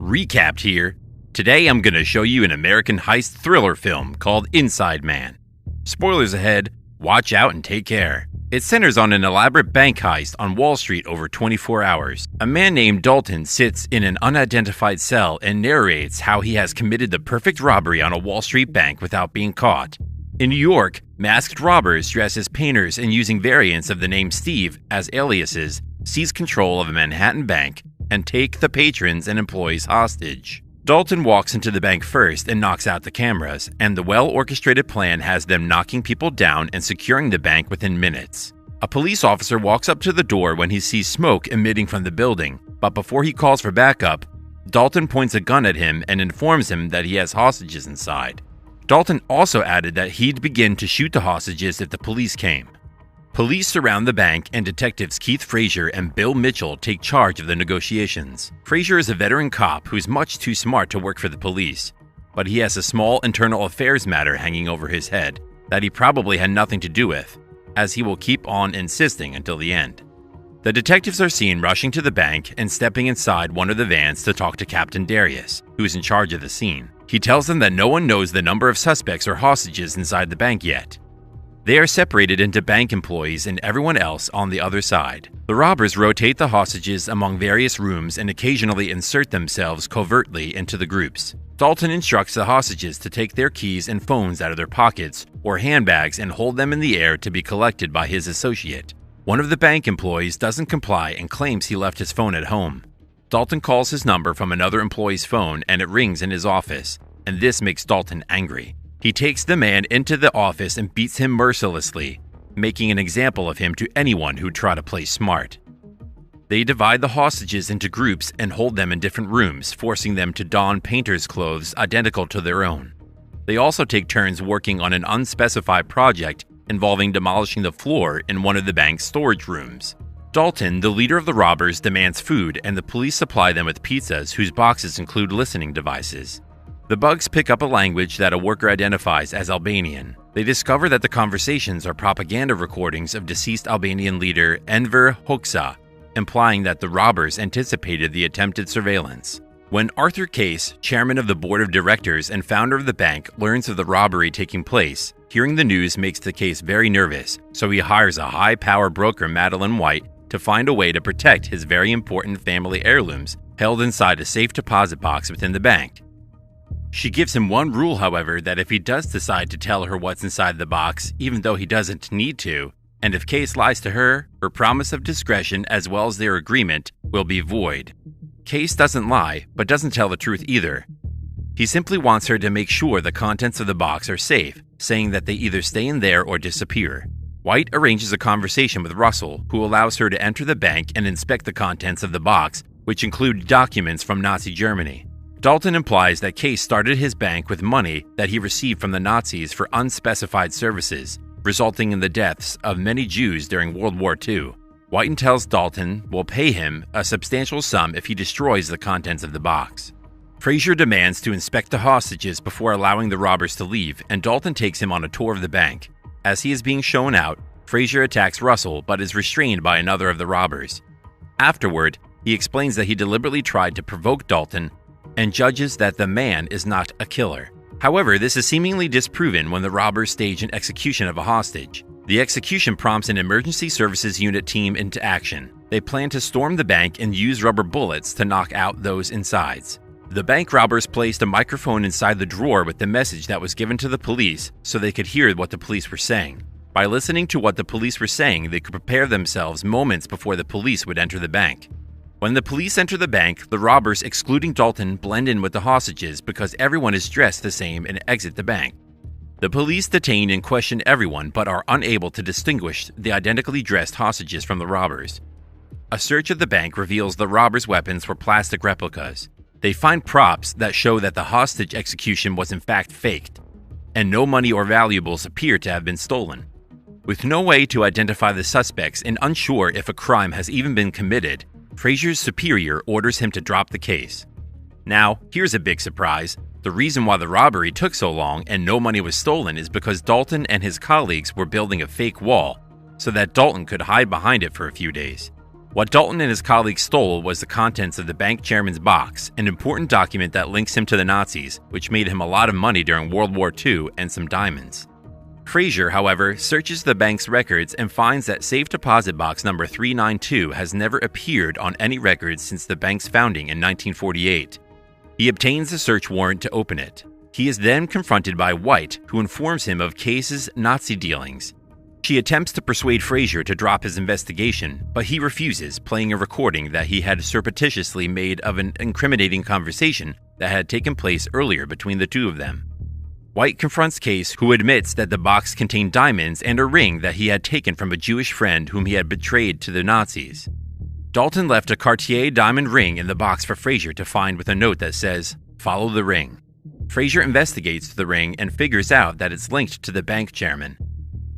Recapped here. Today I'm going to show you an American heist thriller film called Inside Man. Spoilers ahead, watch out and take care. It centers on an elaborate bank heist on Wall Street over 24 hours. A man named Dalton sits in an unidentified cell and narrates how he has committed the perfect robbery on a Wall Street bank without being caught. In New York, masked robbers dressed as painters and using variants of the name Steve as aliases seize control of a Manhattan bank and take the patrons and employees hostage. Dalton walks into the bank first and knocks out the cameras, and the well-orchestrated plan has them knocking people down and securing the bank within minutes. A police officer walks up to the door when he sees smoke emitting from the building, but before he calls for backup, Dalton points a gun at him and informs him that he has hostages inside. Dalton also added that he'd begin to shoot the hostages if the police came. Police surround the bank, and detectives Keith Frazier and Bill Mitchell take charge of the negotiations. Frazier is a veteran cop who's much too smart to work for the police, but he has a small internal affairs matter hanging over his head that he probably had nothing to do with, as he will keep on insisting until the end. The detectives are seen rushing to the bank and stepping inside one of the vans to talk to Captain Darius, who's in charge of the scene. He tells them that no one knows the number of suspects or hostages inside the bank yet. They are separated into bank employees and everyone else on the other side. The robbers rotate the hostages among various rooms and occasionally insert themselves covertly into the groups. Dalton instructs the hostages to take their keys and phones out of their pockets or handbags and hold them in the air to be collected by his associate. One of the bank employees doesn't comply and claims he left his phone at home. Dalton calls his number from another employee's phone and it rings in his office, and this makes Dalton angry. He takes the man into the office and beats him mercilessly, making an example of him to anyone who try to play smart. They divide the hostages into groups and hold them in different rooms, forcing them to don painters' clothes identical to their own. They also take turns working on an unspecified project involving demolishing the floor in one of the bank's storage rooms. Dalton, the leader of the robbers, demands food, and the police supply them with pizzas whose boxes include listening devices. The bugs pick up a language that a worker identifies as Albanian. They discover that the conversations are propaganda recordings of deceased Albanian leader Enver Hoxha, implying that the robbers anticipated the attempted surveillance. When Arthur Case, chairman of the board of directors and founder of the bank, learns of the robbery taking place, hearing the news makes the case very nervous, so he hires a high-power broker, Madeline White, to find a way to protect his very important family heirlooms held inside a safe deposit box within the bank. She gives him one rule, however, that if he does decide to tell her what's inside the box, even though he doesn't need to, and if Case lies to her, her promise of discretion as well as their agreement will be void. Case doesn't lie, but doesn't tell the truth either. He simply wants her to make sure the contents of the box are safe, saying that they either stay in there or disappear. White arranges a conversation with Russell, who allows her to enter the bank and inspect the contents of the box, which include documents from Nazi Germany. Dalton implies that Case started his bank with money that he received from the Nazis for unspecified services, resulting in the deaths of many Jews during World War II. Whiten tells Dalton will pay him a substantial sum if he destroys the contents of the box. Frazier demands to inspect the hostages before allowing the robbers to leave, and Dalton takes him on a tour of the bank. As he is being shown out, Frazier attacks Russell but is restrained by another of the robbers. Afterward, he explains that he deliberately tried to provoke Dalton and judges that the man is not a killer. However, this is seemingly disproven when the robbers stage an execution of a hostage. The execution prompts an emergency services unit team into action. They plan to storm the bank and use rubber bullets to knock out those inside. The bank robbers placed a microphone inside the drawer with the message that was given to the police so they could hear what the police were saying. By listening to what the police were saying, they could prepare themselves moments before the police would enter the bank. When the police enter the bank, the robbers, excluding Dalton, blend in with the hostages because everyone is dressed the same and exit the bank. The police detain and question everyone but are unable to distinguish the identically dressed hostages from the robbers. A search of the bank reveals the robbers' weapons were plastic replicas. They find props that show that the hostage execution was in fact faked, and no money or valuables appear to have been stolen. With no way to identify the suspects and unsure if a crime has even been committed, Frazier's superior orders him to drop the case. Now, here's a big surprise. The reason why the robbery took so long and no money was stolen is because Dalton and his colleagues were building a fake wall so that Dalton could hide behind it for a few days. What Dalton and his colleagues stole was the contents of the bank chairman's box, an important document that links him to the Nazis, which made him a lot of money during World War II, and some diamonds. Frazier, however, searches the bank's records and finds that safe deposit box number 392 has never appeared on any records since the bank's founding in 1948. He obtains a search warrant to open it. He is then confronted by White, who informs him of Case's Nazi dealings. She attempts to persuade Frazier to drop his investigation, but he refuses, playing a recording that he had surreptitiously made of an incriminating conversation that had taken place earlier between the two of them. White confronts Case, who admits that the box contained diamonds and a ring that he had taken from a Jewish friend whom he had betrayed to the Nazis. Dalton left a Cartier diamond ring in the box for Frazier to find with a note that says, "Follow the ring." Frazier investigates the ring and figures out that it's linked to the bank chairman.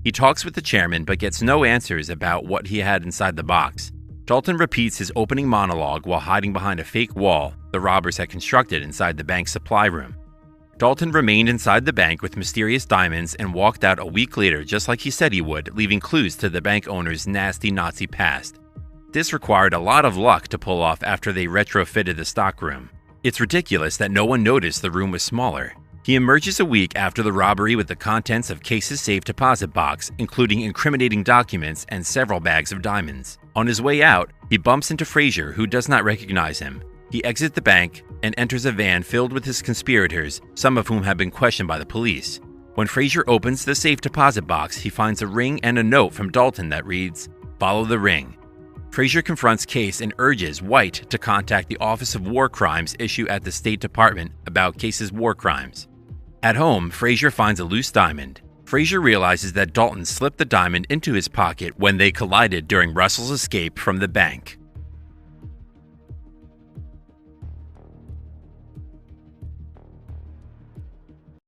He talks with the chairman but gets no answers about what he had inside the box. Dalton repeats his opening monologue while hiding behind a fake wall the robbers had constructed inside the bank's supply room. Dalton remained inside the bank with mysterious diamonds and walked out a week later just like he said he would, leaving clues to the bank owner's nasty Nazi past. This required a lot of luck to pull off after they retrofitted the stockroom. It's ridiculous that no one noticed the room was smaller. He emerges a week after the robbery with the contents of Case's safe deposit box, including incriminating documents and several bags of diamonds. On his way out, he bumps into Frazier, who does not recognize him. He exits the bank and enters a van filled with his conspirators, some of whom have been questioned by the police. When Frazier opens the safe deposit box, he finds a ring and a note from Dalton that reads, "Follow the ring." Frazier confronts Case and urges White to contact the Office of War Crimes issue at the State Department about Case's war crimes. At home, Frazier finds a loose diamond. Frazier realizes that Dalton slipped the diamond into his pocket when they collided during Russell's escape from the bank.